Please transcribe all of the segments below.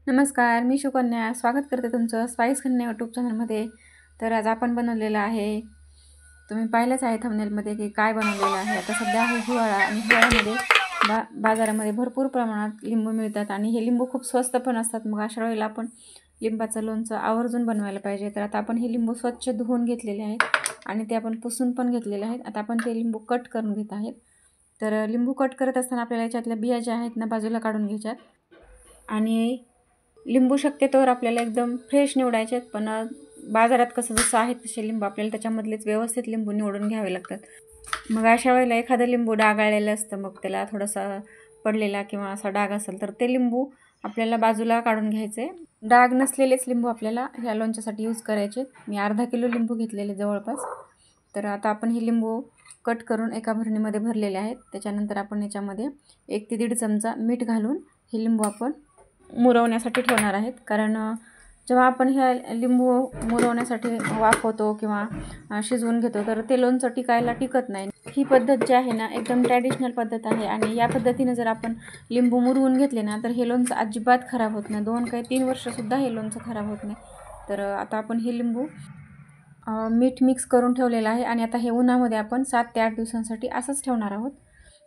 नमस्कार, मी सुकन्या स्वागत करते तुमचं स्पाइस कन्या यूट्यूब चॅनलमध्ये। तर आज आपण बनवलेलं आहे, तुम्ही पाहिलंच आहे थंबनेलमध्ये की काय बनवलेलं आहे। आता सध्या आहे हिवाळा आणि हिवाळ्यामध्ये बाजारामध्ये भरपूर प्रमाणात लिंबू मिळतात आणि हे लिंबू खूप स्वस्त पण असतात। मग अशा वेळेला आपण लिंबाचं लोणचं आवर्जून बनवायला पाहिजे। तर आता आपण हे लिंबू स्वच्छ धुवून घेतलेले आहेत आणि ते आपण पुसून पण घेतलेले आहेत। आता आपण ते लिंबू कट करून घेत आहेत। तर लिंबू कट करत असताना आपल्याला याच्यातल्या बिया ज्या आहेत ना बाजूला काढून घ्यायच्यात आणि लिंबू शक्यतोवर आपल्याला एकदम फ्रेश निवडायचे आहेत, पण बाजारात कसं जसं आहे तसे लिंबू आपल्याला त्याच्यामधलेच व्यवस्थित लिंबू निवडून घ्यावे लागतात। मग अशा वेळेला एखादं लिंबू डागाळलेलं असतं, मग त्याला थोडासा पडलेला किंवा असा डाग असेल तर ते लिंबू आपल्याला बाजूला काढून घ्यायचे। डाग नसलेलेच लिंबू आपल्याला ह्या लोणच्यासाठी यूज करायचे। मी अर्धा किलो लिंबू घेतलेले जवळपास। तर आता आपण हे लिंबू कट करून एका भरणीमध्ये भरलेले आहेत। त्याच्यानंतर आपण याच्यामध्ये 1 ते 1.5 चमचा मीठ घालून हे लिंबू आपण मुरवण्यासाठी ठेवणार आहेत। कारण जेव्हा आपण हे लिंबू मुरवण्यासाठी वाफवतो किंवा शिजवून घेतो तर ते लोणचं टिकत नाही। ही पद्धत जी आहे ना एकदम ट्रॅडिशनल पद्धत आहे आणि या पद्धतीने जर आपण लिंबू मुरवून घेतले ना तर हे लोणचं अजिबात खराब होत नाही। 2 काही 3 वर्षसुद्धा हे लोणचं खराब होत नाही। तर आता आपण हे लिंबू मीठ मिक्स करून ठेवलेलं आहे आणि आता हे उन्हामध्ये आपण 7 ते 8 दिवसांसाठी असंच ठेवणार आहोत,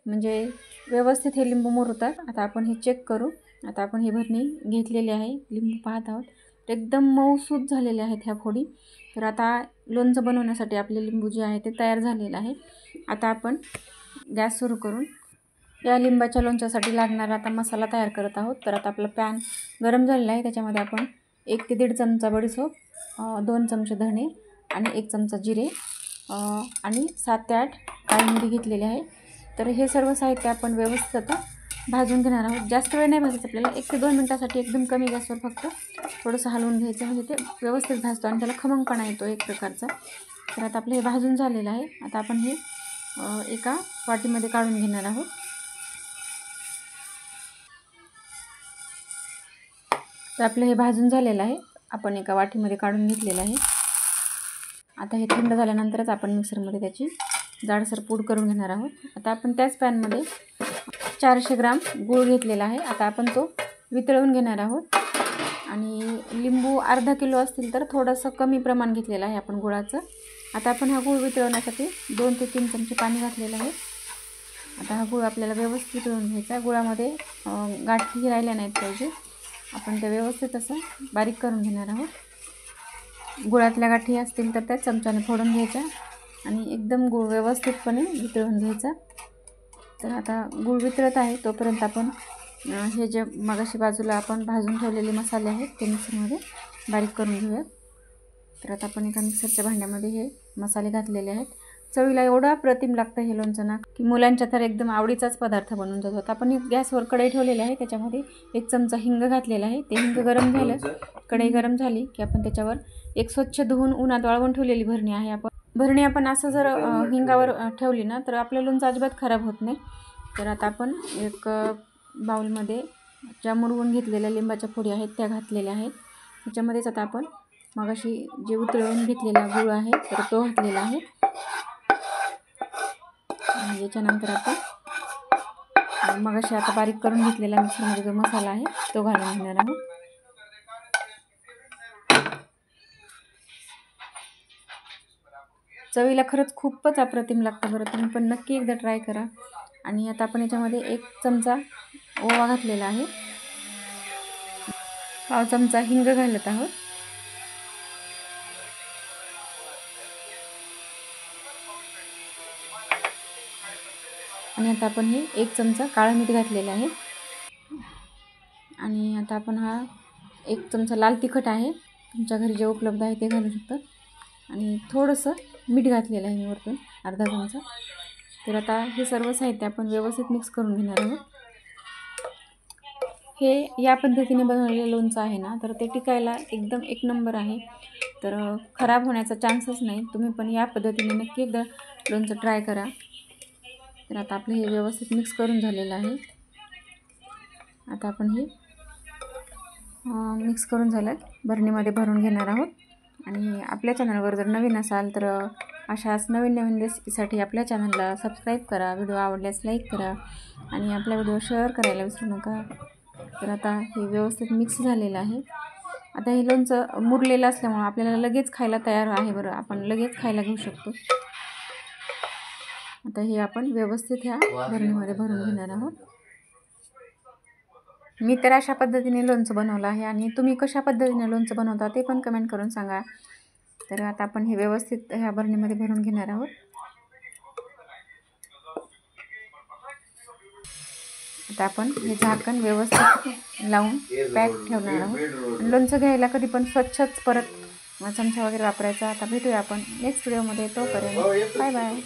म्हणजे व्यवस्थित हे लिंबू मुरतात। आता आपण हे चेक करू। आता आपण ही भरणी घेतलेली आहे, लिंबू पाहत आहोत तर एकदम मऊसूत झालेले आहेत ह्या फोडी। तर आता लोणचं बनवण्यासाठी आपले लिंबू जे आहे ते तयार झालेलं आहे। आता आपण गॅस सुरू करून या लिंबाच्या लोणच्यासाठी लागणारा आता मसाला तयार करत आहोत। तर आता आपलं पॅन गरम झालेला आहे, त्याच्यामध्ये आपण 1 ते 1.5 चमचा बडीशेप, 2 चमचे धणे आणि 1 चमचा जिरे आणि 7 ते 8 काळी मिरी घेतलेली आहे। तर हे सर्व साहित्य आपण व्यवस्थित आता भाजून घेणार आहोत। जास्त वेळ नाही भाजायचं आपल्याला, 1 ते 2 मिनिटासाठी एकदम कमी गॅसवर फक्त थोडंसं हलवून घ्यायचं, म्हणजे ते व्यवस्थित भाजतो आणि त्याला खमंगपणा येतो एक प्रकारचा। तर आता आपलं हे भाजून झालेलं आहे। आता आपण हे एका वाटीमध्ये काढून घेणार आहोत। तर आपलं हे भाजून झालेलं आहे, आपण एका वाटीमध्ये काढून घेतलेलं आहे। आता हे थंड झाल्यानंतरच आपण मिक्सरमध्ये त्याची जाडसर पूड करून घेणार आहोत। आता आपण त्याच पॅनमध्ये 400 ग्राम गूळ घेतलेला आहे। आता आपण तो वितळवून घेणार आहोत आणि लिंबू अर्धा किलो असतील तर थोडंसं कमी प्रमाण घेतलेलं आहे आपण गुळाचं। आता आपण हा गूळ वितळवण्यासाठी 2 ते 3 चमचे पाणी घातलेलं आहे। आता हा गूळ आपल्याला व्यवस्थित वितळवून घ्यायचा। गुळामध्ये गाठी राहिल्या नाहीत पाहिजे, आपण ते व्यवस्थित असं बारीक करून घेणार आहोत। गुळातल्या गाठी असतील तर त्या चमच्याने फोडून घ्यायच्या आणि एकदम गूळ व्यवस्थितपणे वितळवून घ्यायचा। तर आता गूळ वितळत आहे तोपर्यंत आपण हे जे मगाशी बाजूला आपण भाजून ठेवलेले मसाले आहेत ते मिक्सरमध्ये बारीक करून घेऊयात। तर आता आपण एका मिक्सरच्या भांड्यामध्ये हे मसाले घातलेले आहेत। चवीला एवढा अप्रतिम लागतं हे लोणचं ना की मुलांच्या तर एकदम आवडीचाच पदार्थ बनून जातो। आता आपण गॅसवर कढई ठेवलेली आहे, त्याच्यामध्ये 1 चमचा हिंग घातलेला आहे। ते हिंग गरम झालं, कढई गरम झाली की आपण त्याच्यावर एक स्वच्छ धुवून उन्हात वाळवून ठेवलेली भरणी आपण असं जर हिंगावर ठेवली ना तर आपलं लोणचं अजिबात खराब होत नाही। तर आता आपण एक बाउलमध्ये ज्या मुरवून घेतलेल्या लिंबाच्या फोडी आहेत त्या घातलेल्या आहेत। त्याच्यामध्येच आता आपण मगाशी जे उतरवून घेतलेला गूळ आहे तर तो घातलेला आहे आणि याच्यानंतर आपण मगाशी आता बारीक करून घेतलेला मिक्सरमध्ये जो मसाला आहे तो घालून घेणार आहोत। चवीला खरंच खूपच अप्रतिम लागतं, बरं तुम्ही पण नक्की एकदा ट्राय करा। आणि आता आपण याच्यामध्ये 1 चमचा ओवा घातलेला आहे, 1/2 चमचा हिंग घालत आहोत आणि आता आपण हे 1 चमचा काळं मीठ घातलेलं आहे आणि आता आपण हा 1 चमचा लाल तिखट आहे, तुमच्या घरी जे उपलब्ध आहे ते घालू शकतात आणि थोडंसं मीठ घातलेलं आहे मी वरतून अर्धा चमचा। तर आता हे सर्व साहित्य आपण व्यवस्थित मिक्स करून घेणार आहोत। हे या पद्धतीने बनवलेलं लोणचं आहे ना तर ते टिकायला एकदम 1 नंबर आहे, तर खराब होण्याचा चान्सच नाही। तुम्ही पण या पद्धतीने नक्की एकदा लोणचं ट्राय करा। तर आता आपलं हे व्यवस्थित मिक्स करून झालेलं आहे। आता आपण हे मिक्स करून झालं भरणीमध्ये भरून घेणार आहोत आणि आपल्या चॅनलवर जर नवीन असाल तर अशाच नवीन रेसिपीसाठी आपल्या चॅनलला सबस्क्राईब करा, व्हिडिओ आवडल्यास लाईक करा आणि आपला व्हिडिओ शेअर करायला विसरू नका। तर आता हे व्यवस्थित मिक्स झालेलं आहे. आता हे लोणचं मुरलेलं असल्यामुळं आपल्याला लगेच खायला तयार आहे बरं, आपण लगेच खायला घेऊ शकतो. आता हे आपण व्यवस्थित ह्या भरणीमध्ये भरून घेणार आहोत. मी तर अशा पद्धतीने लोणचं बनवलं आहे आणि तुम्ही कशा पद्धतीने लोणचं बनवता ते पण कमेंट करून सांगा. तर आता आपण हे व्यवस्थित ह्या भरणीमध्ये भरून घेणार आहोत. आता आपण हे झाकण व्यवस्थित लावून पॅक ठेवणार आहोत. लोणचं घ्यायला कधी पण स्वच्छच परत चमचा वगैरे वापरायचा. आता भेटूया आपण नेक्स्ट व्हिडिओमध्ये. तोपर्यंत बाय बाय.